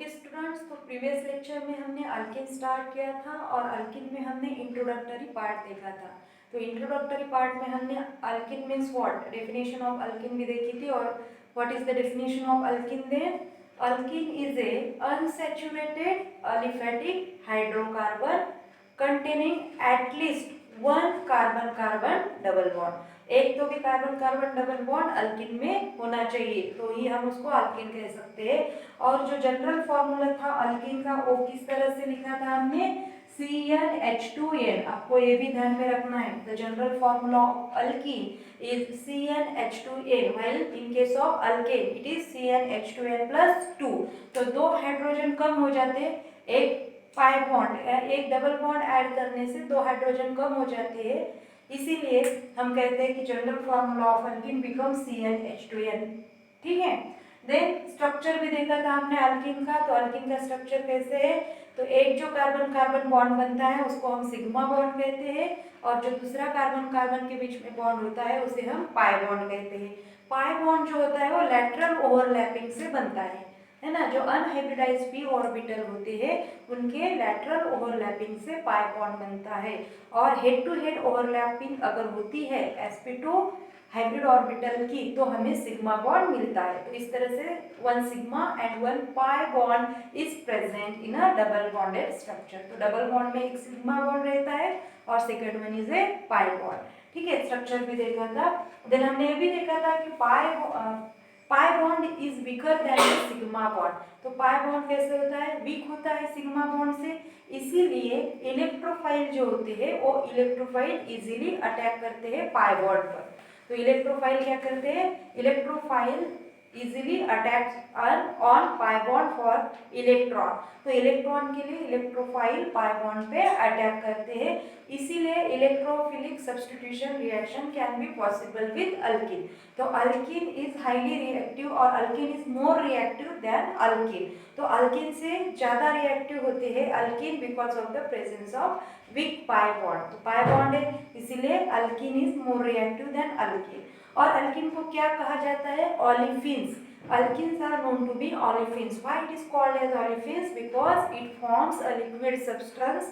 Okay students, तो previous lecture में हमने अल्किन स्टार्ट किया था और अल्किन में हमने इंट्रोडक्टरी पार्ट देखा था। तो इंट्रोडक्टरी पार्ट में हमने alkene means what, definition of alkene भी देखी थी। और what is the definition of alkene then? Alkene is a unsaturated aliphatic hydrocarbon containing at least one carbon carbon double bond. एक तो भी carbon carbon double bond alkene में होना चाहिए, तो ही हम उसको अल्किन कह सकते हैं। और जो जनरल फॉर्मूला था अल्किन का, वो किस तरह से लिखा था हमने? CnH2n। आपको ये भी ध्यान में रखना है, the general formula of alkene is CnH2n, while in case of alkane it is CnH2n+2। तो दो हाइड्रोजन कम हो जाते, एक पाई बॉन्ड, एक डबल बॉन्ड ऐड करने से दो हाइड्रोजन कम हो जाते हैं, इसीलिए हम कहते हैं कि general formula of alkene become CnH2n। ठीक है। देन स्ट्रक्चर भी देखा था हमने अल्किन का। तो अल्किन का स्ट्रक्चर कैसे है? तो एक जो कार्बन कार्बन बॉन्ड बनता है उसको हम सिग्मा बॉन्ड कहते हैं, और जो दूसरा कार्बन कार्बन के बीच में बॉन्ड होता है उसे हम पाई बॉन्ड कहते हैं। पाई बॉन्ड जो होता है वो लेटरल ओवरलैपिंग से बनता है ना। जो अनहाइब्रिडाइज्ड p ऑर्बिटल होते हैं उनके लेटरल ओवरलैपिंग से पाई बॉन्ड बनता है। और हेड टू हेड ओवरलैपिंग अगर होती है sp2 हाइब्रिड ऑर्बिटल की, तो हमें सिग्मा बॉन्ड मिलता है। तो इस तरह से one sigma and one pi bond is present in a double bonded structure. तो डबल बॉन्ड में एक सिग्मा बॉन्ड रहता है और second one is a pi bond. ठीक है, स्ट्रक्चर भी देखा था। देन हमने ये भी देखा था कि pi bond is weaker then sigma bond. तो पाई बॉन्ड कैसे होता है? वीक होता है सिग्मा बॉन्ड से, इसीलिए इलेक्ट्रोफाइल जो होते हैं वो इलेक्ट्रोफाइल इजीली अटैक करते हैं पाई बॉन्ड पर। तो इलेक्ट्रोफाइल क्या करते हैं? Electrophile easily attacks on pi bond for electron. तो इलेक्ट्रॉन के लिए इलेक्ट्रोफाइल पाई बॉन्ड पे अटैक करते हैं, इसीलिए electrophilic substitution reaction can be possible with alkene. तो अल्किन इज हाईली रिएक्टिव और alkene is more reactive than alkene. तो अल्किन से ज्यादा रिएक्टिव होते हैं alkene because of the presence of week pi bond. तो पाई बॉन्ड है इसीलिए alkene is more reactive than alkene. और अल्किन को क्या कहा जाता है? Olefins. Alkenes are known to be olefins. Why it is called as olefins? Because it forms a liquid substance,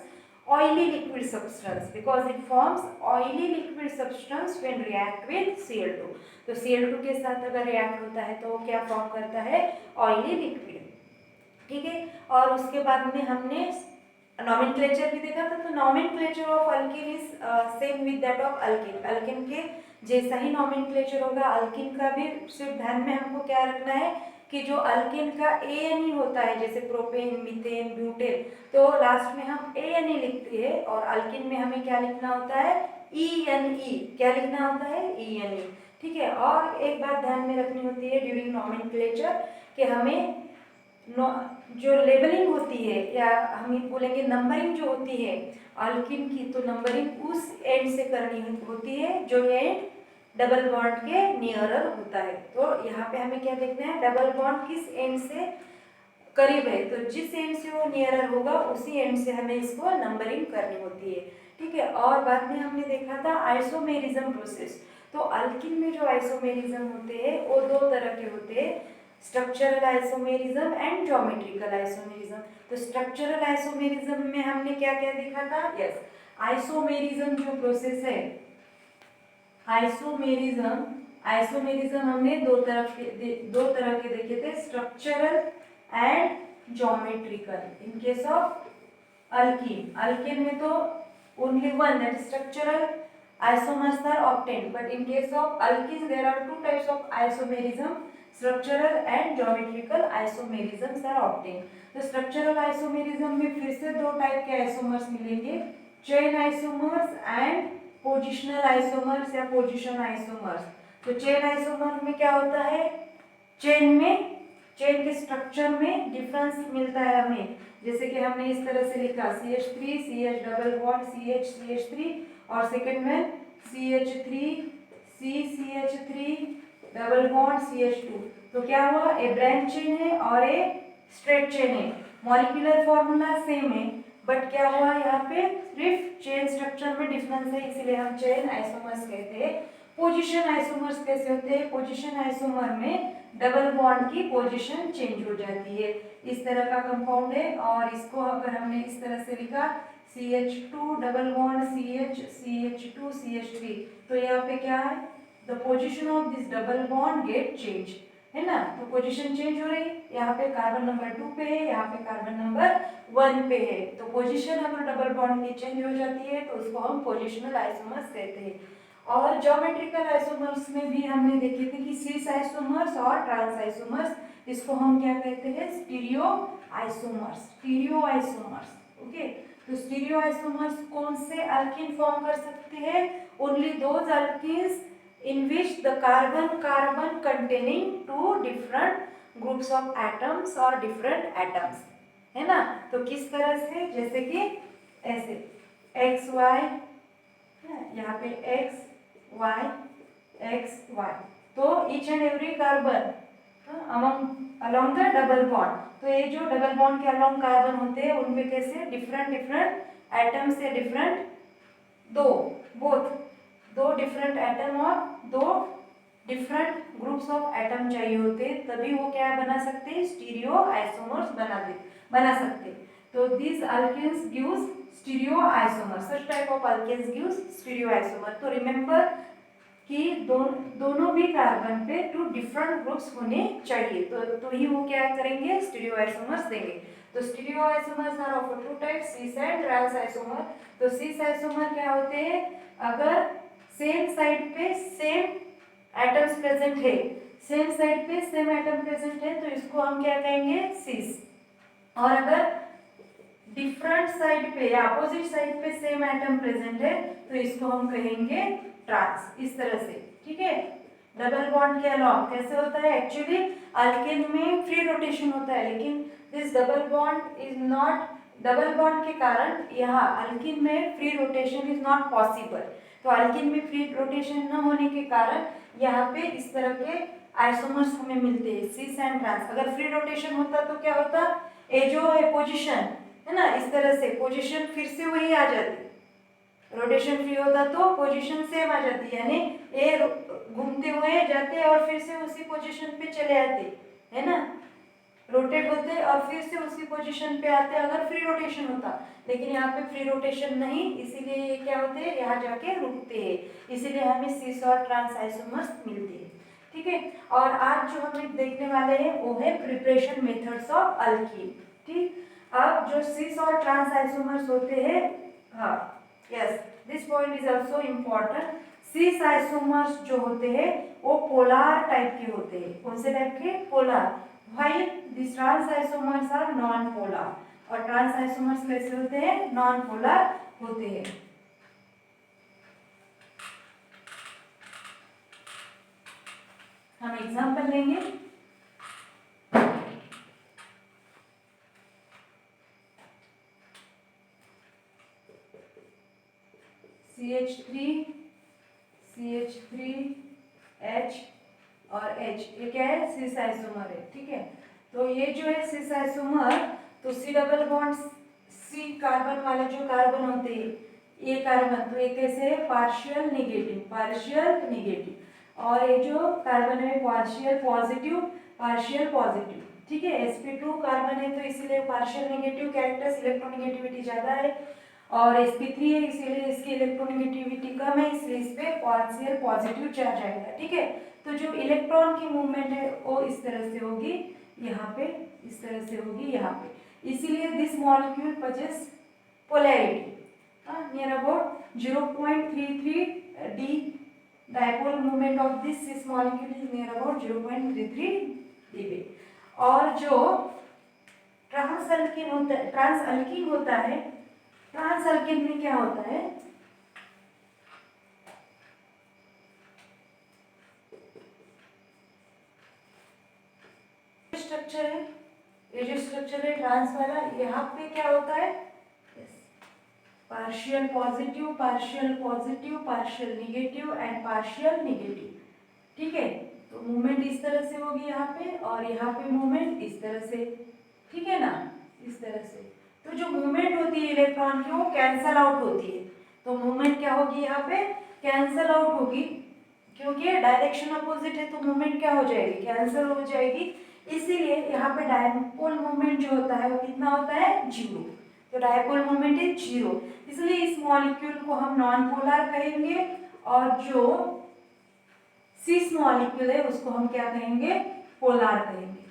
oily liquid substance. Because it forms oily liquid substance when react with Cl2. तो Cl2 के साथ अगर react होता है तो वो क्या form करता है? Oily liquid। ठीक है। और उसके बाद में हमने नॉमेनक्लेचर भी देखा था। तो nomenclature of alkene is same with that of alkene. Alkene के जैसा ही नॉमेनक्लेचर होगा अल्किन का भी। सिर्फ ध्यान में हमको क्या रखना है कि जो अल्किन का ANE होता है, जैसे प्रोपेन, मीथेन, ब्यूटेन, तो लास्ट में हम ANE लिखते हैं, और अल्किन में हमें क्या लिखना होता है? ENE। क्या लिखना होता है? ENE। ठीक है। और एक बात ध्यान में रखनी होती है ड्यूरिंग नॉमेनक्लेचर कि हमें जो लेबलिंग होती है, या हम बोलेंगे नंबरिंग जो होती है अल्किन की, तो नंबरिंग उस एंड से करनी होती है जो एंड डबल बॉन्ड के नियरर होता है। तो यहाँ पे हमें क्या देखना है? डबल बॉन्ड किस एंड से करीब है, तो जिस एंड से वो नियरर होगा उसी एंड से हमें इसको नंबरिंग करनी होती है। ठीक है। और बाद में हमने देखा था आइसोमेरिज्म प्रोसेस। तो अल्किन में जो आइसोमेरिज्म होते हैं वो दो तरह के होते हैं, structural isomerism and geometrical isomerism. तो स्ट्रक्चरल आइसोमेरिज्म में हमने क्या क्या देखा था? यस, आइसोमेरिज्म जो प्रोसेस है, आइसोमेरिज्म हमने दो तरह के देखे थे, structural and geometrical. In case of alkene में तो only one, that structural isomers are obtained, but in case of alkenes there are two types of isomerism, structural and geometrical isomerisms are obtained. तो structural isomerism में फिर से दो type के isomers मिलेंगे, chain isomers and positional isomers या position isomers। तो chain isomer में क्या होता है? चेन के स्ट्रक्चर में डिफरेंस मिलता है हमें, जैसे कि हमने इस तरह से लिखा CH3 CH double bond CH CH3, और सेकेंड में CH3 CH3 double bond CH2। तो क्या हुआ? ए ब्रांच चेन है और ए स्ट्रेट चेन है। मॉलिक्यूलर फॉर्मूला सेम है, बट क्या हुआ यहाँ पे? सिर्फ चेन स्ट्रक्चर में डिफरेंस है, इसीलिए हम चेन आइसोमर्स कहते हैं। पोजीशन आइसोमर्स कैसे होते हैं? पोजीशन आइसोमर में डबल बॉन्ड की पोजीशन चेंज हो जाती है। इस तरह का कंपाउंड है और इसको अगर हमने इस तरह से लिखा CH2 double bond CH CH2 CH3, तो यहाँ पे क्या है, the position of this double bond get change, है ना। तो पोजीशन चेंज हो रही है, यहाँ पे कार्बन नंबर 2 पे है, यहाँ पे कार्बन नंबर 1 पे है। तो पोजीशन अगर डबल बॉन्ड की चेंज हो जाती है तो उसको हम पोजिशनल आइसोमर्स कहते हैं। और ज्योमेट्रिकल आइसोमर्स में भी हमने देखे थे कि सिस आइसोमर्स और ट्रांस आइसोमर्स, इसको हम क्या कहते हैं, stereo isomers, stereo isomers. Okay, तो स्टीरियो आइसोमर्स कौन से अल्कीन फॉर्म कर सकते हैं, only those alkenes in which the carbon containing two different groups of atoms or different atoms, है ना। तो किस तरह से, जैसे कि ऐसे एक्स वाई, यहाँ पे एक्स वाई एक्स वाई, तो each and every carbon along the double bond, तो ये जो डबल बॉन्ड के अलोंग कार्बन होते हैं उनमें कैसे डिफरेंट डिफरेंट एटम्स से डिफरेंट दो डिफरेंट एटम और दो डिफरेंट ग्रुप्स ऑफ एटम चाहिए होते, तभी वो क्या बना सकते हैं, स्टीरियो आइसोमर्स बना सकते। तो this alkenes gives stereo isomer, such type of alkenes gives stereo isomer. तो रिमेंबर कि दोनों भी कार्बन पे टू डिफरेंट ग्रुप्स होने चाहिए, तो ही वो क्या करेंगे, स्टीरियो आइसोमर्स देंगे। तो stereo isomers are of two type, cis and trans isomer. तो सिस आइसोमर क्या होते हैं, अगर सेम साइड पे सेम एटम्स प्रेजेंट है, सेम साइड पे सेम एटम प्रेजेंट है, तो इसको हम क्या कहेंगे, सिस। और अगर डिफरेंट साइड पे या अपोजिट साइड पे सेम एटम प्रेजेंट है, तो इसको हम कहेंगे ट्रांस, इस तरह से, ठीक है। डबल बॉन्ड के अलावा कैसे होता है, एक्चुअली अल्केन में फ्री रोटेशन होता है, लेकिन this double bond is not, double bond के कारण यहाँ अल्किन में free rotation is not possible. तो अल्किन में फ्री रोटेशन न होने के कारण यहाँ पे इस तरह के आइसोमर्स हमें मिलते हैं, सिस एंड ट्रांस। अगर फ्री रोटेशन होता तो क्या होता, ये जो है पोजीशन है ना, इस तरह से पोजीशन फिर से वही आ जाती, रोटेशन फ्री होता तो पोजीशन सेम आ जाती, यानी ये घूमते हुए जाते और फिर से उसी पोजीशन पे चले आते, है ना, रोटेट होते और फिर से उसी पोजीशन पे आते अगर फ्री रोटेशन होता। लेकिन यहाँ पे फ्री रोटेशन नहीं, इसीलिए ये क्या होते हैं, यहाँ जाके रुकते हैं, इसीलिए हमें सिस और ट्रांस आइसोमर्स मिलते हैं, ठीक है। और आज जो हम देखने वाले हैं वो है प्रिपरेशन मेथड्स ऑफ अल्कीन, ठीक। अब जो सिस और ट्रांस आइसोमर्स होते हैं, हाँ yes, this point is also important. Cis isomers जो होते हैं वो पोलर टाइप के होते हैं, कौन से टाइप के, polar, while these trans isomers are non polar, और ट्रांस आइसोमर्स कैसे होते हैं, नॉन पोलर होते हैं। हम एग्जांपल लेंगे, CH3H और H, ये क्या है, सिस आइसोमर है, ठीक है। तो ये जो है सिस आइसोमर, तो C double bond C carbon वाले जो कार्बन होते हैं, ये कार्बन, तो ये कैसे है, पार्शियल नेगेटिव, और ये जो कार्बन है पार्शियल पॉजिटिव, ठीक है। sp2 कार्बन है तो इसीलिए पार्शियल नेगेटिव कैरेक्टर्स, इलेक्ट्रोनेगेटिविटी ज्यादा है, और sp3 है इसीलिए इसकी इलेक्ट्रोनेगेटिविटी कम है, इसलिए इस पे पार्शियल पॉजिटिव चार्ज आएगा, ठीक है। तो जो इलेक्ट्रॉन की मूवमेंट है वो इस तरह से होगी, यहाँ पे इस तरह से होगी, यहाँ पे, इसीलिए this molecule possess polarity near about 0.33 d, dipole moment of this molecule is near about 0.33 dB। और जो ट्रांस अल्कीन होता है, ट्रांस अल्कीन में क्या होता है, स्ट्रक्चर है, ये जो स्ट्रक्चर है ट्रांस वाला, यहाँ पे क्या होता है, partial positive, partial negative and partial negative, ठीक है। तो मूवमेंट इस तरह से होगी यहाँ पे, और यहाँ पे मूवमेंट इस तरह से, ठीक है ना, इस तरह से। तो जो मूवमेंट होती है इलेक्ट्रॉन की वो कैंसल आउट होती है, तो मूवमेंट क्या होगी, यहाँ पे कैंसल आउट होगी, क्योंकि डायरेक्शन अपोजिट है तो मूवमेंट क्या हो जाएगी, कैंसिल हो जाएगी। इसीलिए यहाँ पे डायपोल मोमेंट जो होता है वो कितना होता है, जीरो। तो डायपोल मोमेंट इज जीरो, इसलिए इस मॉलिक्यूल को हम नॉन पोलर कहेंगे और जो सिस मॉलिक्यूल है उसको हम क्या कहेंगे, पोलर कहेंगे।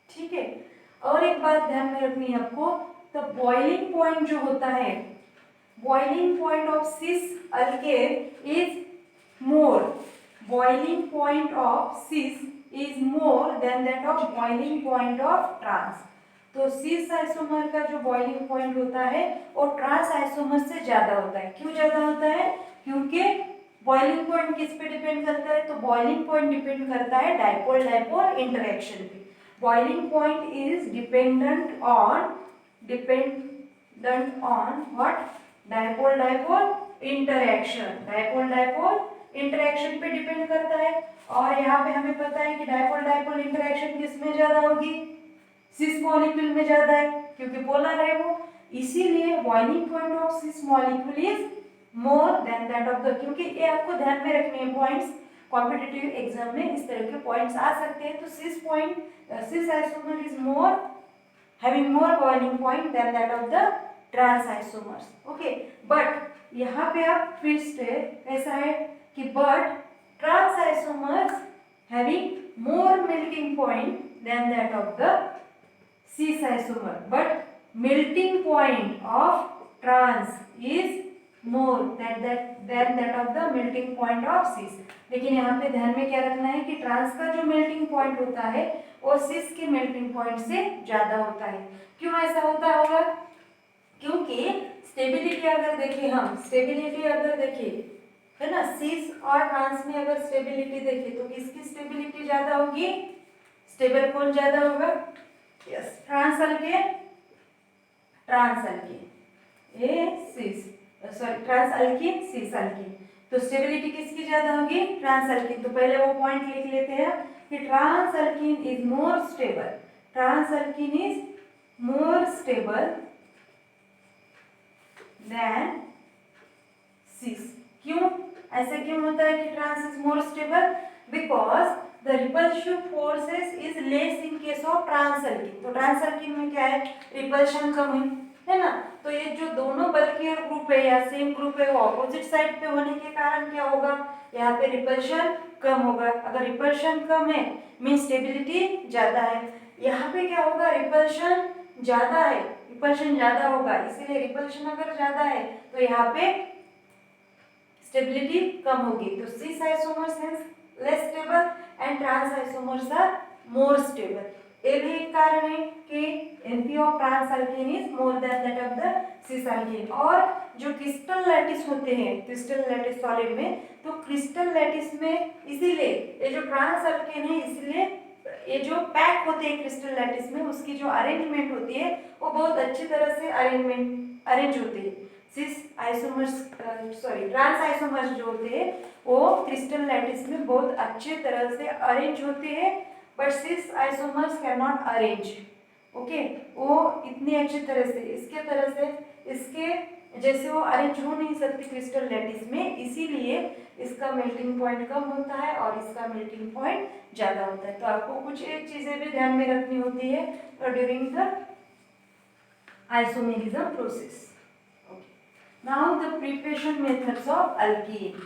ठीक है। और एक बात ध्यान में रखनी है आपको, तो बॉइलिंग पॉइंट जो होता है, boiling point of cis alkane is more, boiling point of cis is more than that of boiling point of trans। तो सिस आइसोमर का जो बॉइलिंग पॉइंट होता है वो ट्रांस आइसोमर से ज्यादा होता है। क्यों ज्यादा होता है, क्योंकि बॉइलिंग पॉइंट किस पे डिपेंड करता है, तो बॉइलिंग पॉइंट डिपेंड करता है डाइपोल डाइपोल इंटरेक्शन पे। Boiling point is dependent on what, dipole dipole interaction, dipole dipole interaction पे डिपेंड करता है। और यहाँ पे हमें पता है कि डाइपोल डाइपोल इंटरेक्शन किस में ज्यादा होगी, सिस मॉलिक्यूल में ज्यादा है क्योंकि पोलर है वो। इसीलिए boiling point of cis molecule is more than that of the, क्योंकि ये आपको ध्यान में रखने हैं पॉइंट्स, कॉम्पिटिटिव एग्जाम में इस तरह के पॉइंट्स आ सकते हैं। तो cis isomer is more having more boiling point than that of the trans isomers. Okay, but यहाँ पे आप ट्विस्ट है, ऐसा है कि but trans isomers having more melting point than that of the cis isomer, but melting point of trans is more than that of the melting point of cis। लेकिन यहाँ पे ध्यान में क्या रखना है कि ट्रांस का जो मेल्टिंग पॉइंट होता है वो सिस के मेल्टिंग पॉइंट से ज्यादा होता है। क्यों ऐसा होता होगा, क्योंकि स्टेबिलिटी अगर देखें हम, स्टेबिलिटी अगर देखें है ना, सिस और ट्रांस में अगर स्टेबिलिटी देखें तो किसकी स्टेबिलिटी ज्यादा होगी, स्टेबल कौन ज्यादा होगा, यस ट्रांस अल्केन, ये सिस, सॉरी ट्रांस अल्कीन सिस अल्कीन। तो स्टेबिलिटी किसकी ज्यादा होगी, ट्रांस अल्कीन। तो पहले वो पॉइंट लिख लेते हैं कि trans alkene is more stable, trans alkene is more stable than cis. क्यों ऐसे क्यों होता है कि trans is more stable, because the repulsive forces is less in case of trans alkene. तो ट्रांस अल्कीन में क्या है, रिपल्शन कम है ना। तो ये जो दोनों बल्कियर ग्रुप है या सेम ग्रुप है वो ऑपोजिट साइड पे होने के कारण क्या होगा, यहाँ पे रिपल्शन कम होगा। अगर रिपल्शन कम है मीन स्टेबिलिटी ज्यादा है, यहाँ पे क्या होगा, रिपल्शन ज्यादा है, रिपल्शन ज्यादा होगा, इसीलिए रिपल्शन अगर ज्यादा है तो यहाँ पे स्टेबिलिटी कम होगी। तो cis isomers has less stable and trans isomers are more stable. ये भी एक कारण है कि MP of trans alkene is more than that of the cis alkene. और जो क्रिस्टल लैटिस होते हैं, क्रिस्टल लैटिस सॉलिड में, तो क्रिस्टल लैटिस में इसीलिए ये जो ट्रांस अल्केन है, इसलिए ये जो पैक होते हैं क्रिस्टल लैटिस में, उसकी जो अरेंजमेंट होती है वो बहुत अच्छी तरह से अरेंज होती है। सिस आइसोमर्स सॉरी ट्रांस आइसोमर्स जो होते हैं वो क्रिस्टल लैटिस में बहुत अच्छे तरह से अरेंज होते हैं, but cis isomers can not arrange. Okay, वो इतनी अच्छी तरह से इसके जैसे वो अरेंज हो नहीं सकती क्रिस्टल लैटिस में, इसीलिए इसका मेल्टिंग पॉइंट कम होता है और इसका मेल्टिंग पॉइंट ज़्यादा होता है। तो आपको कुछ एक चीज़ें भी ध्यान में रखनी होती है during the isomerism process. Now the preparation methods of alkene.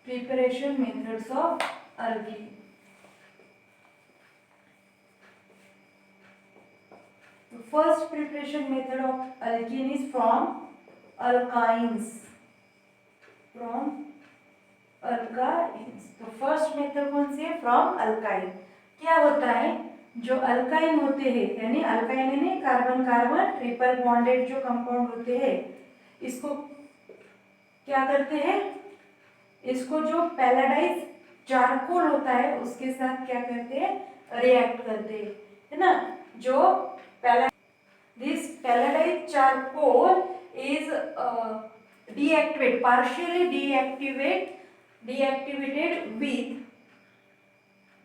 Preparation methods of alkene. The first preparation method of alkene is from alkynes. तो फर्स्ट मेथड कौन सी है, फ्रॉम अल्काइन। क्या होता है, जो अल्काइन होते हैं यानी अल्काइन यानी कार्बन कार्बन ट्रिपल बॉन्डेड जो कंपाउंड होते हैं, इसको क्या करते हैं, इसको जो पैराडाइज चारकोल होता है उसके साथ क्या करते हैं, रिएक्ट करते हैं, है ना। जो this pelladized charcoal is deactivate, partially deactivated with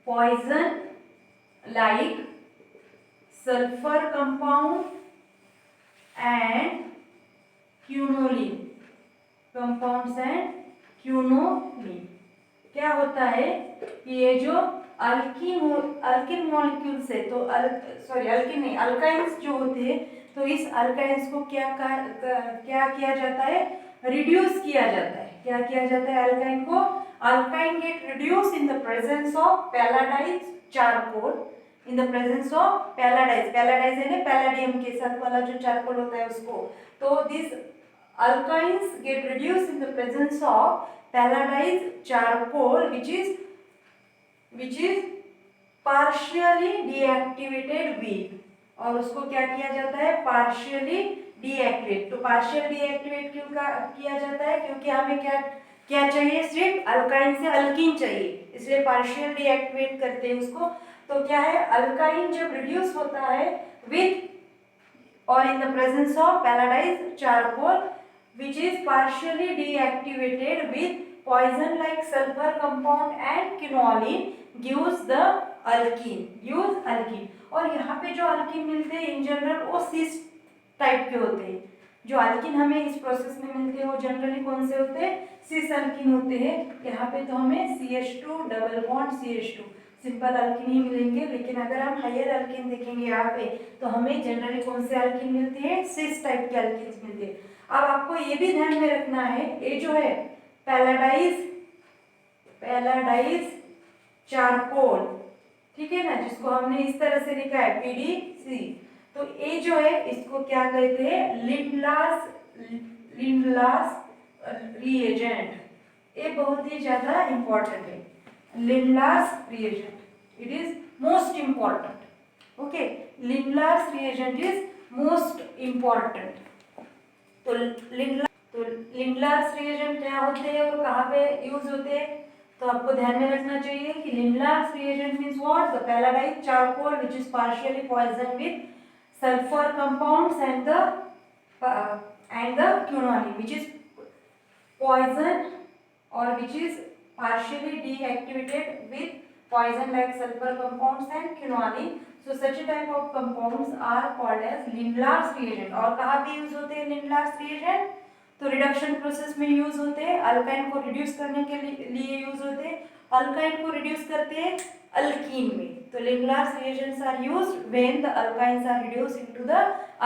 poison like sulfur compound and quinoline compounds and quinoline. क्या होता है कि ये जो अल्किन मॉलिक्यूल्स है, तो अल्किन नहीं, अल्काइंस जो होते हैं, तो इस अल्काइंस को क्या किया जाता है, रिड्यूस किया जाता है। क्या किया जाता है अल्काइन को? Alkyne get reduce in the presence of palladised charcoal, in the presence of palladised है ना, पैलाडियम के साथ वाला जो चारकोल होता है उसको। तो this alkynes get reduced in the presence of palladized charcoal which is partially deactivated with, और उसको क्या किया जाता है, partially deactivate। तो partial deactivate क्यों किया जाता है? क्योंकि हमें क्या चाहिए, सिर्फ अल्काइन से अल्कीन चाहिए, इसलिए partial deactivate करते हैं उसको। तो क्या है, अल्काइन जब रिड्यूस होता है with or in the presence of palladized charcoal which is partially deactivated with poison like sulfur compound and quinoline gives the alkene। और यहाँ पे जो अल्कीन मिलते हैं इन जनरल वो सिस टाइप के होते हैं। जो अल्कीन हमें इस प्रोसेस में मिलते हैं वो जनरली कौन से होते हैं, सिस अल्कीन होते हैं। यहाँ पे तो हमें CH2 double bond CH2 simple alkene ही मिलेंगे, लेकिन अगर हम हायर अल्कीन देखेंगे यहाँ पे तो हमें जनरली कौन से अल्कीन मिलते हैं, सिस टाइप के अल्कीन मिलते हैं। अब आपको ये भी ध्यान में रखना है, ये जो है पैलाडाइज चारकोल, ठीक है ना, जिसको हमने इस तरह से लिखा है PDC, तो ये जो है इसको क्या कहते हैं, लिंडलास रिएजेंट। ये बहुत ही ज्यादा इंपॉर्टेंट है, Lindlar's reagent, it is most important. Okay, Lindlar's reagent is most important. तो लिंडलास रिएजेंट क्या होते हैं और कहाँ पे यूज होते हैं? तो आपको ध्यान में रखना चाहिए कि Lindlar's reagent means what, the palladised charcoal which is partially poison with sulphur compounds and the quinoline which is poison और which is partially deactivated with poison like sulfur compounds and quinoline. So such a type of compounds are called as Lindlar's reagent। और कहाँ पे use होते हैं Lindlar's reagent? तो reduction process में use होते हैं, अल्काइन को रिड्यूस करने के लिए यूज होते हैं। अल्काइन को रिड्यूस करते हैं अल्कीन में, तो Lindlar's reagents are used when the alkynes are reduced into the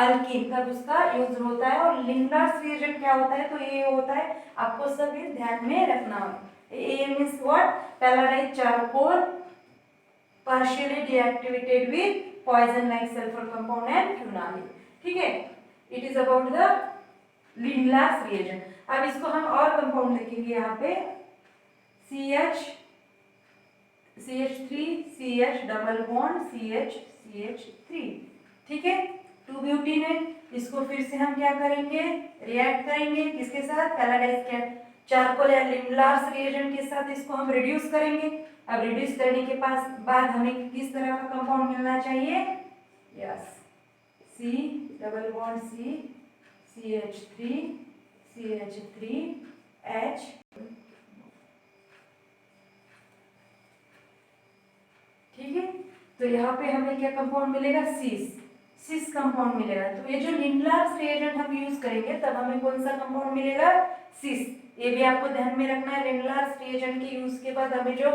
alkene, तब उसका यूज होता है। और Lindlar's reagent क्या होता है? तो ये होता है, आपको सब ये ध्यान में रखना है। A means what? Palladized charcoal partially deactivated with poison like sulfur compound and quinoline। ठीक है, it is about the Lindlar's reagent। अब इसको हम और कंपाउंड देखेंगे यहाँ पे, CH3 CH double bond CH3, ठीक है, 2 ब्यूटीन है। इसको फिर से हम क्या करेंगे, रिएक्ट करेंगे किसके साथ, पैलाडाइज चारकोल या लिंडलार्स रिएजेंट के साथ इसको हम रिड्यूस करेंगे। अब रिड्यूस करने के बाद हमें किस तरह का कंपाउंड मिलना चाहिए, yes, C double bond C CH3H, ठीक है। तो यहाँ पे हमें क्या कंपाउंड मिलेगा, सिस कंपाउंड मिलेगा। तो ये जो लिंडलार्स रिएजेंट हम यूज करेंगे तब हमें कौन सा कंपाउंड मिलेगा, सिस। ये भी आपको ध्यान में रखना है, लिंडलार्स रिएजेंट के यूज के बाद हमें जो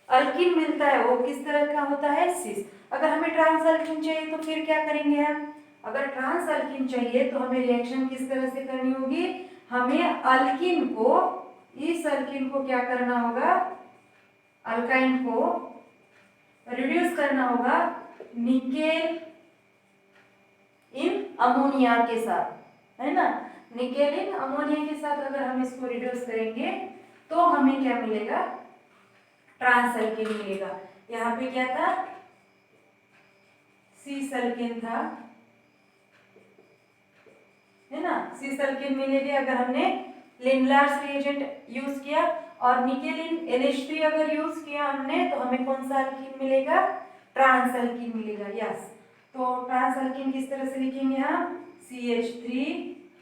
अल्कीन मिलता है वो किस तरह का होता है, सिस। अगर हमें ट्रांस अल्कीन चाहिए तो फिर क्या करेंगे हम, अगर ट्रांस अल्कीन चाहिए तो हमें रिएक्शन किस तरह से करनी होगी, हमें अल्कीन को, इस अल्कीन को क्या करना होगा, अल्काइन को रिड्यूस करना होगा निकेल इन अमोनिया के साथ, है ना, निकेल इन अमोनिया के साथ अगर हम इसको रिड्यूस करेंगे तो हमें क्या मिलेगा, ट्रांस अल्कीन मिलेगा। यहाँ पे क्या था, सिस अल्कीन था, है ना, सिस अल्कीन मिलेगी अगर हमने लिंडलार्स रिएजेंट यूज किया। और निकेलिन NH3 अगर यूज किया हमने तो हमें कौन सा अल्कीन मिलेगा, ट्रांस अल्कीन मिलेगा, यस। तो ट्रांस अल्कीन किस तरह से लिखेंगे हम, CH3,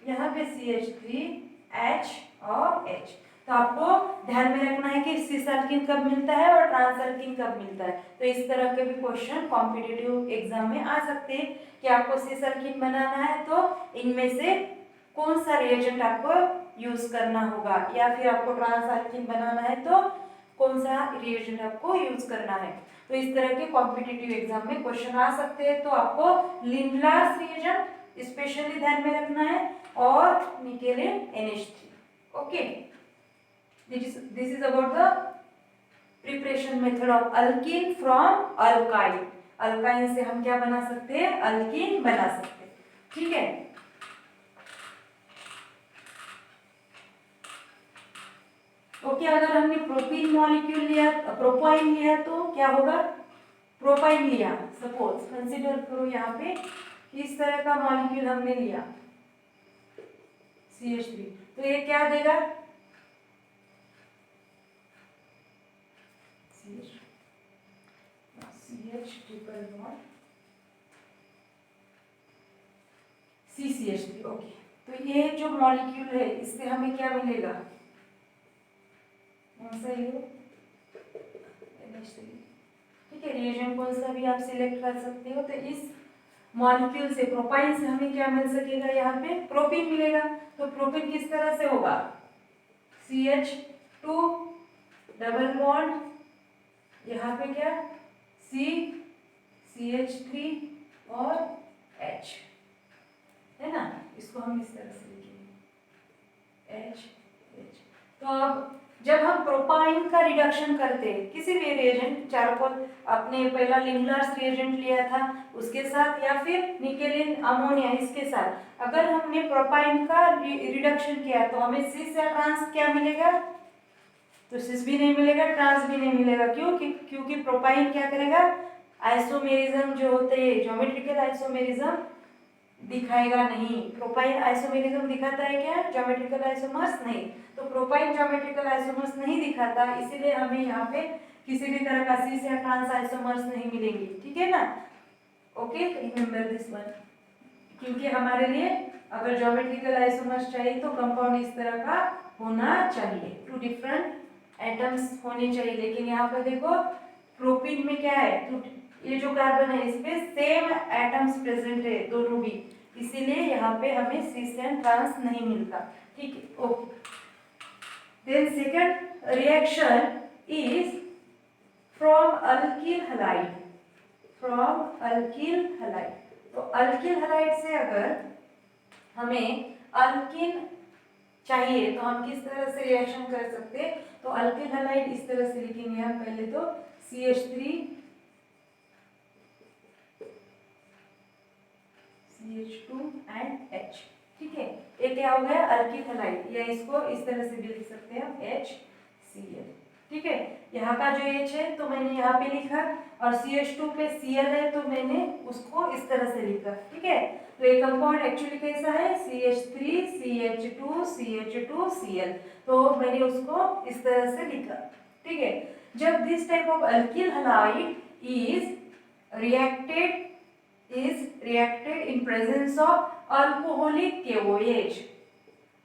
यहाँ पे CH3 H और H। तो आपको ध्यान में रखना है कि सिस अल्किन कब मिलता है और ट्रांस अल्किन कब मिलता है। तो इस तरह के भी क्वेश्चन कॉम्पिटिटिव एग्जाम में आ सकते हैं कि आपको सिस अल्किन बनाना है तो इनमें से कौन सा रिएजेंट आपको यूज करना होगा, या फिर आपको ट्रांस अल्किन बनाना है तो कौन सा रिएजेंट आपको यूज करना है। तो इस तरह के कॉम्पिटिटिव एग्जाम में क्वेश्चन आ सकते हैं। तो आपको लिंडलार्स रिएजेंट स्पेशली ध्यान में रखना है और निकेलिन NH3। Okay, this is about the preparation method of alkene from alkyne। Alkyne से हम क्या बना सकते हैं, अल्कीन बना सकते हैं। ठीक है, ओके अगर हमने प्रोपीन मॉलिक्यूल लिया, प्रोपाइन लिया तो क्या होगा, प्रोपाइन लिया, सपोज कंसीडर करो यहाँ पे इस तरह का मॉलिक्यूल हमने लिया CH3, तो ये क्या देगा, CH triple bond CCH3। Okay, तो ये जो मॉलिक्यूल है इससे हमें क्या मिलेगा, ठीक है, रिएजेंट कौन सा भी आप सिलेक्ट कर सकते हो। तो इस मॉलिक्यूल से प्रोपाइन से हमें क्या मिल सकेगा, यहाँ पे प्रोपीन मिलेगा। तो प्रोपीन किस तरह से होगा, CH2 डबल बॉन्ड, यहाँ पे क्या CH3 और H है ना, इसको हम इस तरह से लिखेंगे H। तो अब जब हम प्रोपाइन का रिडक्शन करते हैं किसी भी रिएजेंट, चारकोल अपने पहला लिंगलर्स रिएजेंट लिया था उसके साथ या फिर निकेलिन अमोनिया इसके साथ, अगर हमने प्रोपाइन का रिडक्शन किया तो हमें सिस या ट्रांस क्या मिलेगा, तो सिस भी नहीं मिलेगा, ट्रांस भी नहीं मिलेगा। क्यों, क्योंकि प्रोपाइन क्या करेगा, आइसोमेरिज्म जो होते हैं, ज्योमेट्रिकल आइसोमेरिज्म दिखाएगा नहीं। प्रोपाइन आइसोमेरिज्म दिखाता है क्या, ज्योमेट्रिकल आइसोमर्स नहीं। तो प्रोपाइन ज्योमेट्रिकल आइसोमर्स नहीं दिखाता, इसीलिए हमें यहाँ पे किसी भी तरह का सिस या ट्रांस आइसोमर्स नहीं मिलेंगे। ठीक है ना, ओके रिमेंबर दिस वन, क्योंकि हमारे लिए अगर ज्योमेट्रिकल आइसोमर्स चाहिए तो कंपाउंड इस तरह का होना चाहिए, टू डिफरेंट एटम्स होने चाहिए। लेकिन यहाँ पर देखो प्रोपीन में क्या है, ये जो कार्बन है इसमें सेम एटम्स प्रेजेंट है दोनों भी, इसीलिए यहाँ पे हमें सिस एंड ट्रांस नहीं मिलता। ठीक है, okay. Then second reaction is from alkyl halide, from alkyl halide. तो अल्किल हैलाइड से अगर हमें अल्किन चाहिए तो हम किस तरह से रिएक्शन कर सकते हैं, तो अल्किल हैलाइड इस तरह से लिखेंगे हम, पहले तो CH3 CH2 एंड H। ठीक है, ये क्या हो गया अल्किल हैलाइड, या इसको इस तरह से भी लिख सकते हैं हम HCl। ठीक है, यहाँ का जो H है तो मैंने यहाँ पे लिखा और CH2 पे Cl है तो मैंने उसको इस तरह से लिखा। ठीक है, तो ये कंपाउंड एक्चुअली कैसा है, CH3 CH2 CH2 Cl, तो मैंने उसको इस तरह से लिखा। ठीक है, जब this type of alkyl halide is reacted in presence of alcoholic KOH,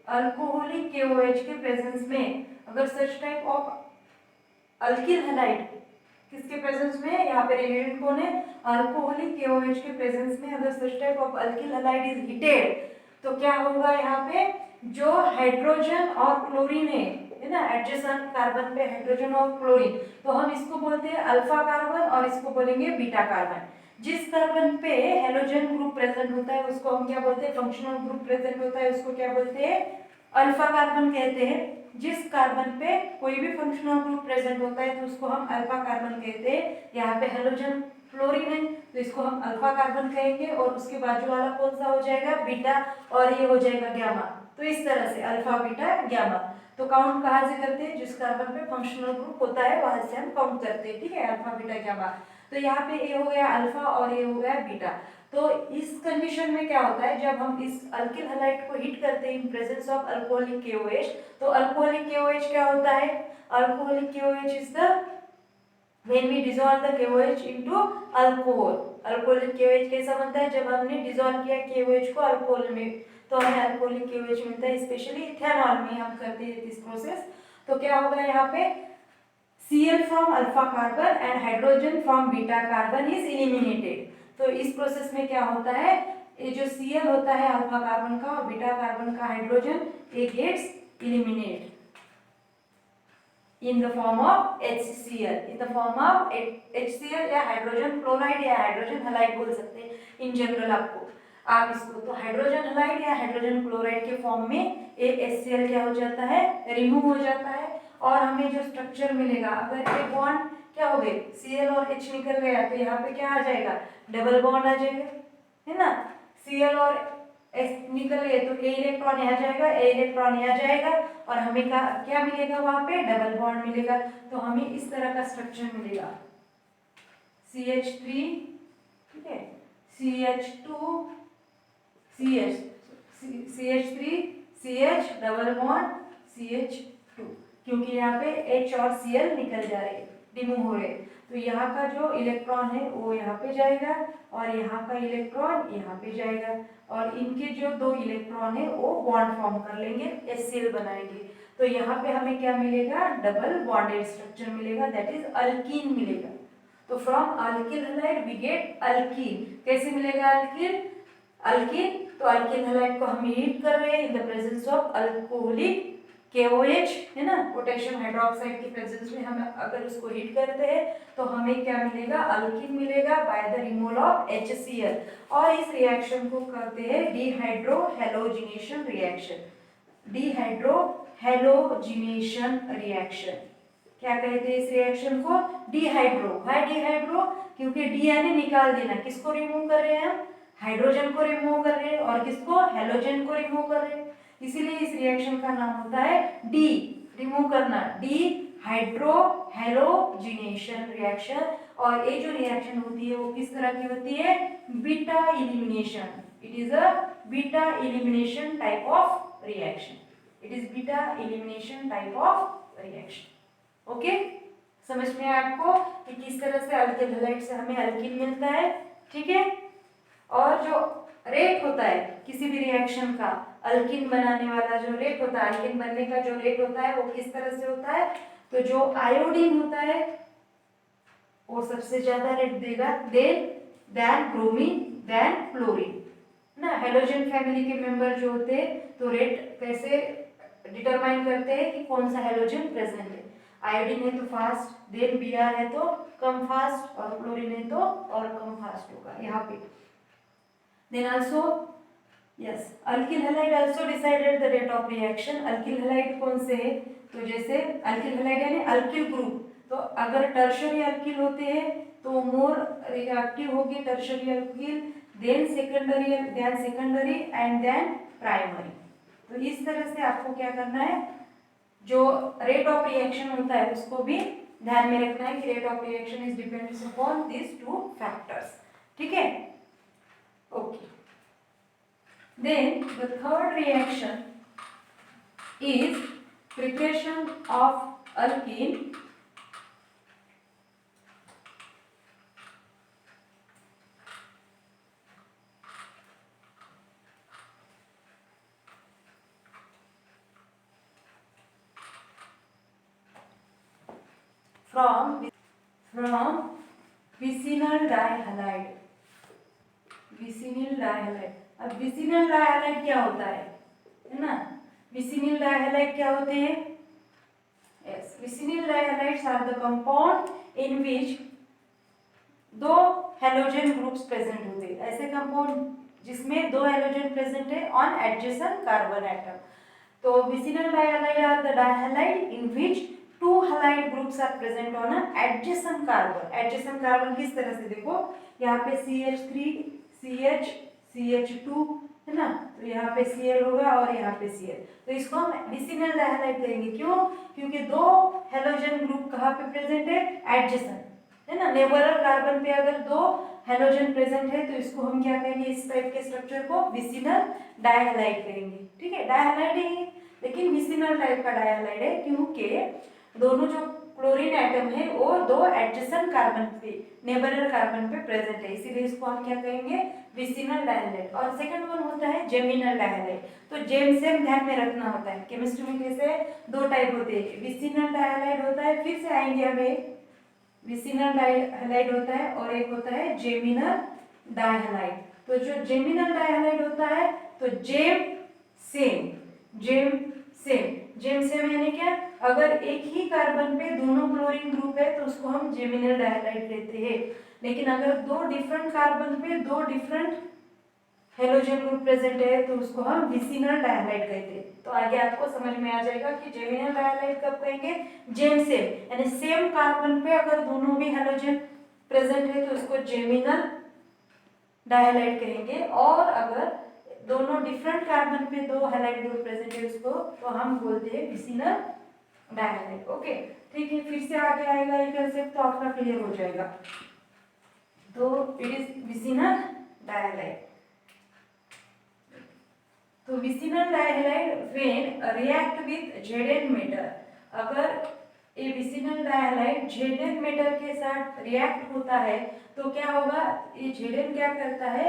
alcoholic KOH के प्रेजेंस में अगर सच टाइप ऑफ अल्किल हैलाइड किसके प्रेजेंस में, यहाँ पे रिएजेंट कौन है, अल्कोहलिक KOH के प्रेजेंस में अगर सच type of alkyl halide is heated तो क्या होगा, यहाँ पे जो हाइड्रोजन और क्लोरीन है ना, एडजेसेंट कार्बन पे हाइड्रोजन और क्लोरीन, तो हम इसको बोलते हैं अल्फा कार्बन और इसको बोलेंगे बीटा कार्बन। जिस कार्बन पे हेलोजन ग्रुप प्रेजेंट होता है उसको हम क्या बोलते हैं, फंक्शनल ग्रुप प्रेजेंट होता है उसको क्या बोलते हैं, अल्फा कार्बन कहते हैं। जिस कार्बन पे कोई भी फंक्शनल ग्रुप प्रेजेंट होता है तो उसको हम अल्फा कार्बन कहते हैं। यहाँ पे हेलोजन फ्लोरीन है तो इसको हम अल्फा कार्बन कहेंगे, और उसके बाजू वाला कौन सा हो जाएगा, बीटा, और ये हो जाएगा गामा। तो इस तरह से अल्फा बीटा गामा। तो काउंट कहाँ से करते हैं, जिस कार्बन पे फंक्शनल ग्रुप होता है वहां से हम काउंट करते हैं। ठीक है, अल्फा बीटा गामा। तो यहाँ पे ए हो गया अल्फा और ए हो गया बीटा। तो इस कंडीशन में क्या होता है, जब हम इस अल्किल हैलाइड को हीट करते हैं इन प्रेजेंस ऑफ अल्कोहलिक KOH, तो अल्कोहलिक KOH क्या होता है, alcoholic KOH is the when we dissolve the KOH into alcohol। Alcoholic KOH कैसा बनता है, जब हमने डिसॉल्व किया KOH को अल्कोहल में, तो हमें अल्कोहलिक KOH मिलता है। स्पेशली इथेनॉल में हम करते हैं दिस प्रोसेस। तो क्या होगा यहाँ पे Cl from alpha carbon and hydrogen from beta carbon is eliminated. तो इस प्रोसेस में क्या होता है, ये जो Cl होता है अल्फा कार्बन का और बीटा कार्बन का हाइड्रोजन, ये gets eliminate in the form of HCl, in the form of HCl या हाइड्रोजन क्लोराइड या हाइड्रोजन हैलाइड बोल सकते हैं इन जनरल आप इसको। तो हाइड्रोजन हैलाइड या हाइड्रोजन क्लोराइड के फॉर्म में ये HCl क्या हो जाता है, रिमूव हो जाता है। और हमें जो स्ट्रक्चर मिलेगा, अगर एक बॉन्ड क्या हो गए Cl और H निकल गया तो यहाँ पे क्या आ जाएगा, डबल बॉन्ड आ जाएगा, है ना। Cl और H निकल गए तो ए इलेक्ट्रॉन यहाँ जाएगा, ए इलेक्ट्रॉन यहाँ जाएगा और हमें क्या मिलेगा, वहां पे डबल बॉन्ड मिलेगा। तो हमें इस तरह का स्ट्रक्चर मिलेगा CH3, ठीक है, CH2 CH, CH3 CH double bond CH2, क्योंकि यहाँ पे H और Cl निकल जा रहे हैं, रिमूव हो रहे हैं। तो यहाँ का जो इलेक्ट्रॉन है वो यहाँ पे जाएगा और यहाँ का इलेक्ट्रॉन यहाँ पे जाएगा और इनके जो दो इलेक्ट्रॉन है वो बॉन्ड फॉर्म कर लेंगे, HCl बनाएंगे। तो यहाँ पे हमें क्या मिलेगा, डबल बॉन्डेड स्ट्रक्चर मिलेगा, दैट इज अल्कीन मिलेगा। तो from alkyl halide we get alkene. कैसे मिलेगा अल्कीन, अल्कीन तो अल्किल हैलाइड को हम हीट कर रहे हैं in the presence of alcoholic KOH, है ना, पोटेशियम हाइड्रोक्साइड की प्रेजेंस में हम अगर उसको हीट करते हैं तो हमें क्या मिलेगा, अल्कीन मिलेगा by the removal of HCl। और इस रिएक्शन को कहते हैं dehydro halogenation reaction, dehydro halogenation reaction. क्या कहते हैं इस रिएक्शन को, डिहाइड्रो। है डिहाइड्रो क्योंकि डी यानी निकाल देना, किसको रिमूव कर रहे हैं हम, हाइड्रोजन को रिमूव कर रहे हैं और किसको, हैलोजन को रिमूव कर रहे हैं। इसीलिए इस रिएक्शन का नाम होता है डी, रिमूव करना, डी हाइड्रो हैलोजिनेशन रिएक्शन। और ये जो रिएक्शन होती है वो किस तरह की होती है, beta elimination. It is a beta elimination type of reaction, it is beta elimination type of reaction. Okay, समझ में आया आपको कि किस तरह से अल्किल हैलाइड से हमें अल्कीन मिलता है, ठीक है। और जो रेट होता है किसी भी रिएक्शन का, अल्कीन बनाने वाला जो रेट होता है, अल्कीन बनने का जो रेट होता है वो किस तरह से होता है, तो जो आयोडीन होता है वो सबसे ज्यादा रेट देगा, देन ब्रोमीन, देन क्लोरीन, ना। हैलोजन फैमिली के मेंबर जो होते हैं तो रेट कैसे डिटरमाइन करते हैं कि कौन सा हैलोजन प्रेजेंट है। आयोडीन है तो फास्ट, देन Br है तो कम फास्ट और क्लोरीन है तो और कम फास्ट होगा यहाँ पे। Then also yes, alkyl halide also decided the rate of reaction। alkyl halide कौन से है, तो जैसे alkyl halide यानी alkyl ग्रुप, तो अगर टर्शरी अल्किल होते हैं तो मोर रिएक्टिव होगी tertiary alkyl, then secondary and then primary. तो इस तरह से आपको क्या करना है, जो रेट ऑफ रिएक्शन होता है उसको भी ध्यान में रखना है कि rate of reaction is depends upon this two factors, ठीक है। Okay. Then the third reaction is preparation of alkene from vicinal dihalide, विसिनिल डाइहैलाइड। अब विसिनिल डाइहैलाइड क्या होता है ना, विसिनिल डाइहैलाइड क्या होते हैं, yes, vicinal dihalides are the compound in which दो हैलोजन ग्रुप्स प्रेजेंट होते हैं, ऐसे कंपाउंड जिसमें दो हैलोजन प्रेजेंट है ऑन एडजेसेंट कार्बन एटम। तो vicinal dihalide are the dihalide in which two halide groups are present on adjacent carbon. Adjacent carbon किस तरह से, देखो यहाँ पे CH3 CH CH2 है ना, तो यहाँ पे Cl होगा और यहाँ पे Cl, तो इसको हम विसिनिल डाइहैलाइड करेंगे। क्यों, क्योंकि दो हैलोजन ग्रुप कहाँ पे प्रेजेंट है, एडजेसेंट, है ना। नेबरर कार्बन पे अगर दो हैलोजन प्रेजेंट है तो इसको हम क्या कहेंगे, इस टाइप के स्ट्रक्चर को विसिनल डाइहैलाइड कहेंगे, ठीक है। डाइहैलाइड है लेकिन विसिनल टाइप का डाइहैलाइड है, क्योंकि दोनों जो क्लोरीन एटम है वो दो एडजेसेंट कार्बन पे, नेबरर कार्बन पे प्रेजेंट है, इसीलिए इसको हम क्या कहेंगे, विसिनल डायहाइड। और सेकंड वन होता है जेमिनल डायहाइड। तो जेम सेम ध्यान में रखना होता है, केमिस्ट्री में कैसे दो टाइप होते हैं, विसिनल डायहाइड होता है, फिर से आएंगे हमें, विसिनल डायहाइड होता है और एक होता है जेमिनल डायहाइड। तो जो जेमिनल डायहाइड होता है तो जेम सेम, जेम सेम, जेम सेम यानी क्या, अगर एक ही कार्बन पे दोनों क्लोरीन ग्रुप है तो उसको हम जेमिनल डायहाइड कहते हैं। लेकिन अगर दो डिफरेंट कार्बन पे दो डिफरेंट हेलोजन ग्रुप प्रेजेंट है तो उसको हम विसिनल डायहाइड कहते हैं। तो आगे आपको समझ में आ जाएगा कि जेमिनल डायहाइड कब कहेंगे, जेम सेम यानी सेम कार्बन पे अगर दोनों भी हेलोजन प्रेजेंट है तो उसको जेमिनल डायहाइड कहेंगे, और अगर दोनों डिफरेंट कार्बन पे दो हैलाइड ग्रुप प्रेजेंट है उसको तो हम बोलते हैं विसिनल डायहाइड। ओके ठीक है, फिर से आगे आएगा ये कंसेप्ट तो आपका क्लियर हो जाएगा। तो इट इज विसिनल डायहाइड। तो विसिनल डायहाइड when react with Zn metal, अगर ये विसिनल डायहाइड Zn मेटल के साथ रिएक्ट होता है तो क्या होगा, ये Zn क्या करता है,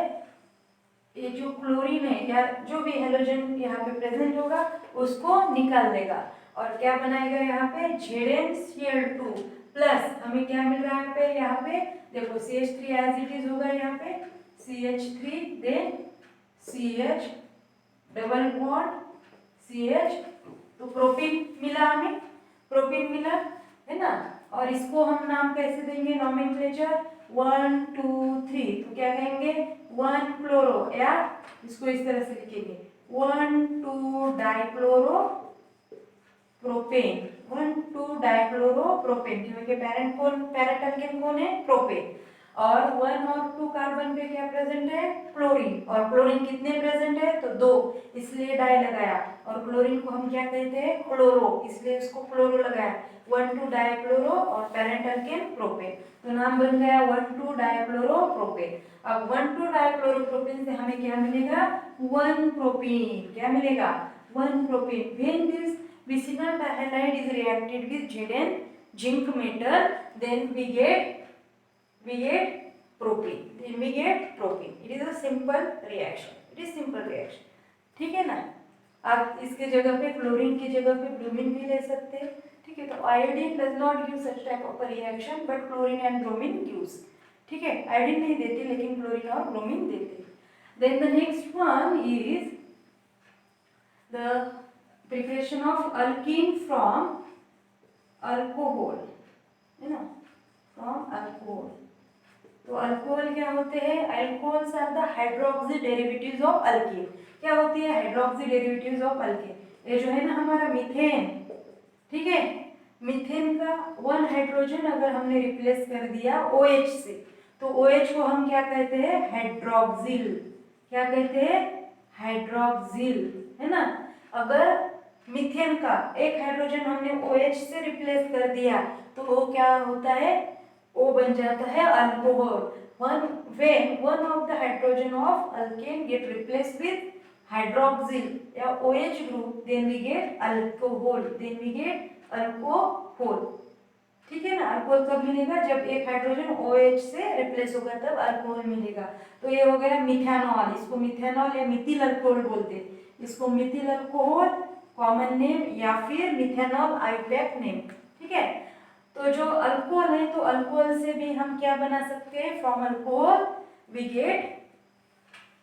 ये जो क्लोरीन है या जो भी हेलोजन यहाँ पे प्रेजेंट होगा उसको निकाल देगा और क्या बनाएगा यहाँ पे ZnCl2 प्लस, हमें क्या मिल रहा है यहाँ पे देखो CH3 एज इट इज होगा यहाँ पे CH3 then CH double bond CH, तो प्रोपीन मिला हमें, प्रोपीन मिला है ना, और इसको हम नाम कैसे देंगे, नॉमेनक्लेचर 1 2 3, तो क्या कहेंगे 1 क्लोरो, या इसको इस तरह से लिखेंगे 1 2 डाइक्लोरो प्रोपेन, 1 2 डाइक्लोरो प्रोपेन, क्योंकि पैरेंट कौन, पैरेंट अल्केन कौन है, प्रोपेन, और 1 और 2 कार्बन पे क्या प्रेजेंट है, क्लोरीन, और क्लोरीन कितने प्रेजेंट है तो 2, इसलिए डाई लगाया, और क्लोरीन को हम क्या कहते हैं क्लोरो, इसलिए इसको क्लोरो लगाया 1 2 डाइक्लोरो और पैरेंट अल्केन प्रोपेन, तो नाम बन गया 1 2 डाइक्लोरो प्रोपेन। अब 1 2 डाइक्लोरो प्रोपेन से हमें क्या मिलेगा 1 प्रोपीन, क्या मिलेगा 1 propene. When this vicinal dihydride is reacted with Zn zinc metal, then we get propene, then we get propene. It is a simple reaction, it is simple reaction, ठीक है ना। आप इसके जगह पे क्लोरीन की जगह पे ब्रोमीन भी ले सकते हैं, ठीक है। तो iodine does not give such type of reaction but chlorine and bromine gives, ठीक है, आयोडीन नहीं देती लेकिन क्लोरीन और ब्रोमीन देते। Then the next one is the preparation of alkene from alcohol, है ना, from alcohol। तो अल्कोहल क्या होते हैं, alcohols are the hydroxy derivatives of alkene. क्या होती है हाइड्रोक्सी डेरिवेटिव्स ऑफ अल्कीन, ये जो है ना हमारा मीथेन, ठीक है, मीथेन का 1 हाइड्रोजन अगर हमने रिप्लेस कर दिया OH से तो OH को हम क्या कहते हैं हाइड्रोक्सिल, क्या कहते हैं हाइड्रोक्सिल, है ना। अगर मीथेन का एक हाइड्रोजन हमने OH से रिप्लेस कर दिया तो वो क्या होता है, वो बन जाता है alcohol. when one of the hydrogen of alkane get replaced with hydroxyl या OH group, then we get alcohol, then we get alcohol, ठीक है ना। अल्कोहल कब मिलेगा, जब एक हाइड्रोजन OH से रिप्लेस होगा तब अल्कोहल मिलेगा। तो ये हो गया मिथेनॉल, इसको मिथेनॉल या मिथिल अल्कोहल बोलते हैं, इसको मिथिल अल्कोहल कॉमन नेम या फिर मिथेनॉल आईपैक नेम, ठीक है। तो जो अल्कोहल है तो अल्कोहल से भी हम क्या बना सकते हैं, from alcohol we get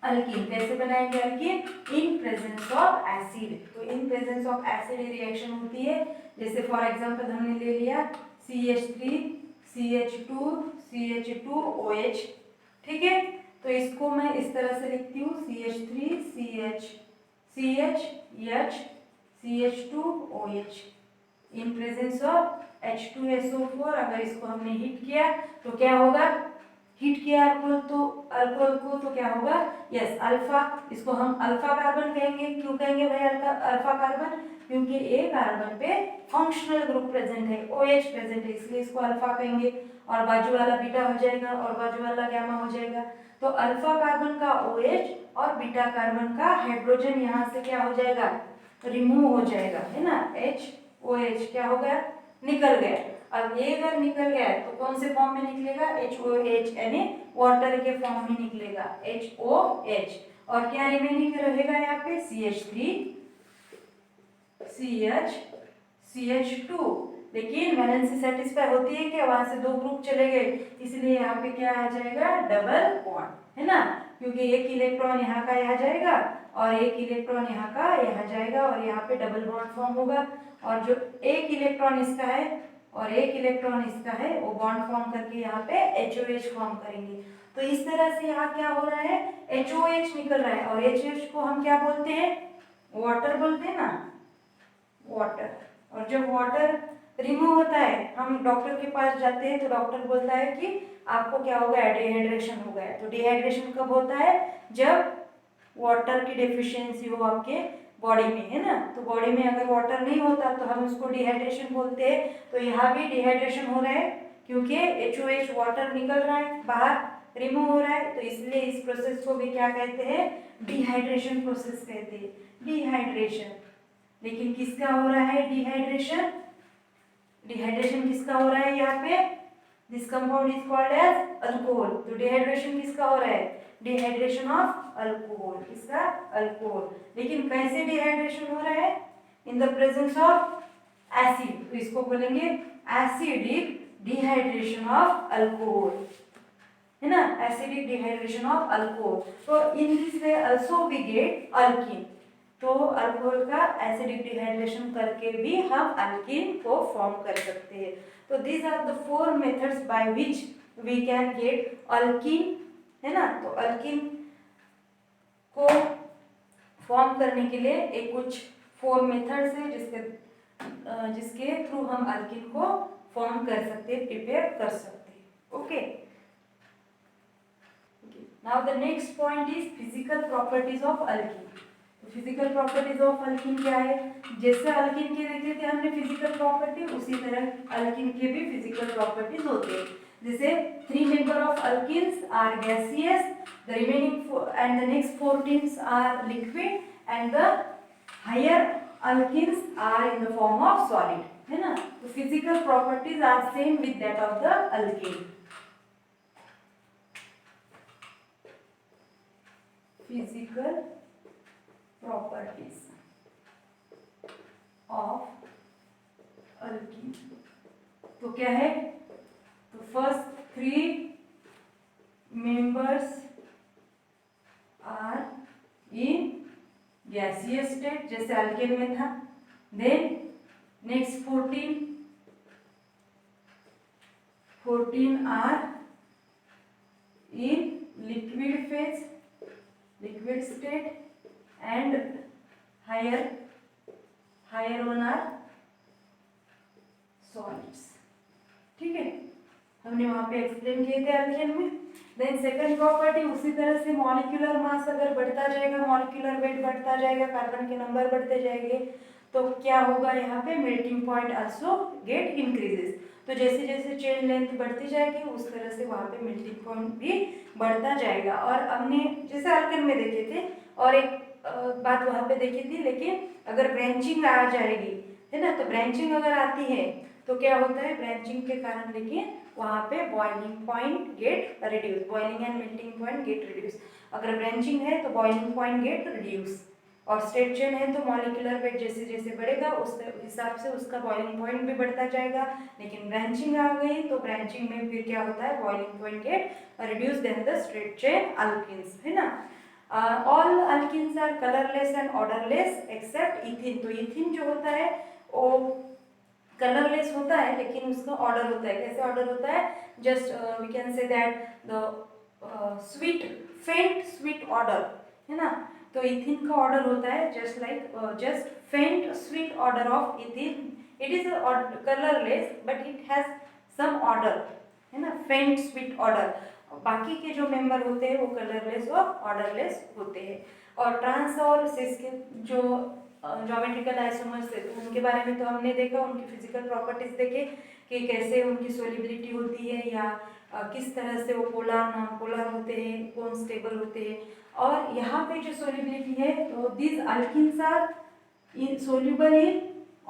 alkene. कैसे बनाएंगे alkene, in presence of acid. तो in presence of acid reaction होती है, जैसे फॉर एग्जांपल हमने ले लिया CH3 CH2 CH2OH, ठीक है। तो इसको मैं इस तरह से लिखती हूँ CH3 CH CH2OH in presence of H2SO4। अगर इसको हमने हीट किया तो क्या होगा, हीट किया अल्कोहल को तो क्या होगा, यस अल्फा, इसको हम अल्फा कार्बन कहेंगे। क्यों कहेंगे भाई अल्फा कार्बन, क्योंकि ए कार्बन पे फंक्शनल ग्रुप प्रेजेंट है, OH प्रेजेंट है, इसलिए इसको अल्फा कहेंगे, और बाजू वाला बीटा हो जाएगा और बाजू वाला गामा हो जाएगा। तो अल्फा कार्बन का OH और बीटा कार्बन का हाइड्रोजन यहाँ से क्या हो जाएगा, रिमूव हो जाएगा, है ना, HOH क्या हो गया, निकल गया। अब ये अगर निकल गया तो कौन से फॉर्म में निकलेगा, HOH, यानी वाटर के फॉर्म में निकलेगा, HOH। और क्या रिमेनिंग रहेगा यहाँ पे, CH3 CH2। लेकिन वैलेंसी सेटिस्फाई होती है कि वहां से दो ग्रुप चले गए, इसलिए यहाँ पे क्या आ जाएगा, डबल बॉन्ड, है ना, क्योंकि एक इलेक्ट्रॉन यहाँ का यहाँ जाएगा और एक इलेक्ट्रॉन यहाँ का यहाँ जाएगा और यहाँ पे डबल बॉन्ड फॉर्म होगा। और जो एक इलेक्ट्रॉन इसका है और एक इलेक्ट्रॉन इसका है वो बॉन्ड फॉर्म करके यहाँ पे HOH फॉर्म करेंगे। तो इस तरह से यहाँ क्या हो रहा है, HOH निकल रहा है और HOH को हम क्या बोलते हैं, वाटर बोलते हैं ना, वाटर। और जब वाटर रिमूव होता है, हम डॉक्टर के पास जाते हैं तो डॉक्टर बोलता है कि आपको क्या हो गया, डिहाइड्रेशन हो गया। तो डिहाइड्रेशन कब होता है, जब वाटर की डेफिशिएंसी हो आपके बॉडी में, है ना। तो बॉडी में अगर वाटर नहीं होता तो हम उसको डिहाइड्रेशन बोलते हैं। तो यहाँ भी डिहाइड्रेशन हो रहा है क्योंकि HOH वाटर निकल रहा है बाहर, रिमूव हो रहा है, तो इसलिए इस प्रोसेस को भी क्या कहते हैं, डिहाइड्रेशन प्रोसेस कहते हैं, डिहाइड्रेशन। लेकिन किसका हो रहा है डिहाइड्रेशन, डिहाइड्रेशन किसका हो रहा है यहाँ पे, this compound is called as alcohol. तो डिहाइड्रेशन किसका हो रहा है, डिहाइड्रेशन ऑफ अल्कोहल, किसका, अल्कोहल। लेकिन कैसे डिहाइड्रेशन हो रहा है, in the presence of acid, तो इसको बोलेंगे एसिडिक डिहाइड्रेशन ऑफ अल्कोहल, है ना, एसिडिक डिहाइड्रेशन ऑफ अल्कोहल। तो in this way also we get alkene. तो अल्कोहल का एसिडिक डिहाइड्रेशन करके भी हम अल्कीन को फॉर्म कर सकते हैं। तो these are the 4 methods by which we can get alkene, है ना। तो अल्कीन को फॉर्म करने के लिए एक कुछ 4 मेथड्स है जिसके थ्रू हम अल्कीन को फॉर्म कर सकते हैं, प्रिपेयर कर सकते हैं। Okay, now the next point is physical properties of alkyne. Physical properties of alkene क्या है, जैसे अल्कीन के देखे थे हमने फिजिकल प्रॉपर्टी, उसी तरह अल्कीन के भी फिजिकल प्रॉपर्टीज होते हैं। जैसे 3 member of alkenes are gaseous, the remaining and the next 14 are liquid and the higher alkenes are in the form of solid, है ना। तो physical properties are same with that of the alkene. Physical properties of alkene, तो क्या है, तो first 3 members are in gaseous state जैसे alkane में था, then next 14 are in liquid phase, liquid state, and higher one are solids। ठीक है, हमने वहां पे एक्सप्लेन किए थे अल्केन में। देन सेकंड प्रॉपर्टी, उसी तरह से मॉलिक्यूलर मास अगर बढ़ता जाएगा, मॉलिक्यूलर वेट बढ़ता जाएगा, कार्बन के नंबर बढ़ते जाएंगे, तो क्या होगा, यहाँ पे melting point also get increases. तो जैसे जैसे चेन लेंथ बढ़ती जाएगी उस तरह से वहाँ पे मेल्टिंग पॉइंट भी बढ़ता जाएगा। और हमने जैसे अल्केन में देखे थे और एक बात वहाँ पे देखी थी, लेकिन अगर ब्रांचिंग आ जाएगी, है ना, तो ब्रांचिंग अगर आती है तो क्या होता है, ब्रांचिंग के कारण लेकिन वहाँ पे boiling point get reduce, boiling and melting point get reduce. अगर ब्रांचिंग है तो बॉइलिंग पॉइंट गेट रिड्यूस, और स्ट्रेट चेन है तो मॉलिक्यूलर वेट जैसे जैसे बढ़ेगा उस हिसाब से उसका बॉइलिंग पॉइंट भी बढ़ता जाएगा। लेकिन ब्रांचिंग आ गई तो ब्रांचिंग में फिर क्या होता है, boiling point get reduce then the straight chain alkenes, है ना। All alkenes are colourless and orderless except ethyne. तो इथिन जो होता है वो कलरलेस होता है लेकिन उसका ऑर्डर होता है। कैसे ऑर्डर होता है, just we can say that the sweet faint sweet order, है ना। तो इथिन का ऑर्डर होता है just like just faint sweet order of ethyne. It is colourless but it has some order, है ना, फेंट स्वीट ऑर्डर। बाकी के जो मेंबर होते हैं वो कलरलेस और ऑर्डरलेस होते हैं। और ट्रांस और सिस के जो ज्योमेट्रिकल आइसोमर्स थे तो उनके बारे में तो हमने देखा, उनकी फिजिकल प्रॉपर्टीज देखे कि कैसे उनकी सोलिबिलिटी होती है या किस तरह से वो पोलर नॉन पोलर होते हैं, कौन स्टेबल होते हैं। और यहाँ पे जो सोलिबिलिटी है तो these alkenes are soluble in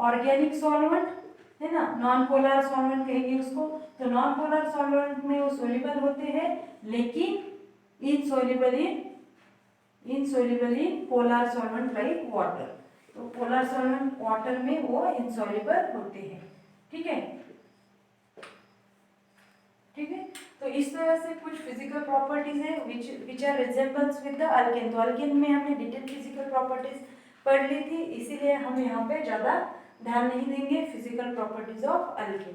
organic solvent, है ना, नॉन पोलर सॉल्वेंट कहेंगे उसको। तो नॉन पोलर सॉल्वेंट में वो सोल्यूबल होते हैं लेकिन insoluble in polar solvent like water. तो पोलर सॉल्वेंट वाटर में वो इनसोल्युबल होते हैं। ठीक है, ठीक है। तो इस तरह से कुछ फिजिकल प्रॉपर्टीज है which are resembles with the alkane. तो अल्केन में हमने डिटेल फिजिकल प्रॉपर्टीज पढ़ ली थी, इसीलिए हम यहाँ पे ज़्यादा ध्यान नहीं देंगे फिजिकल प्रॉपर्टीज ऑफ अल्केन।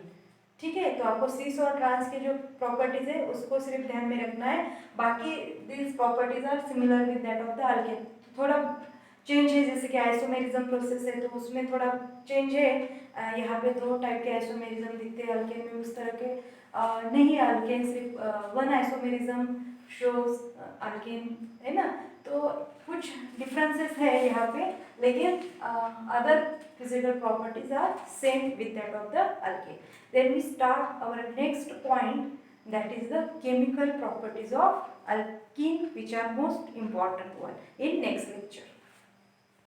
ठीक है, तो आपको सिस और ट्रांस के जो प्रॉपर्टीज है उसको सिर्फ ध्यान में रखना है, बाकी this properties are similar with that of the alkane. थोड़ा चेंज है, जैसे कि आइसोमेरिज्म प्रोसेस है तो उसमें थोड़ा चेंज है। यहाँ पे दो टाइप के आइसोमेरिज्म दिखते हैं अल्केन में, उस तरह के नहीं, अल्केन सिर्फ वन आइसोमेरिज्म शोज अल्केन, है ना। तो कुछ डिफरेंसेस है यहाँ पे, लेकिन other physical properties are same with that of the alkane. Then we start our next point, that is the chemical properties of alkene, which are most important one in next lecture.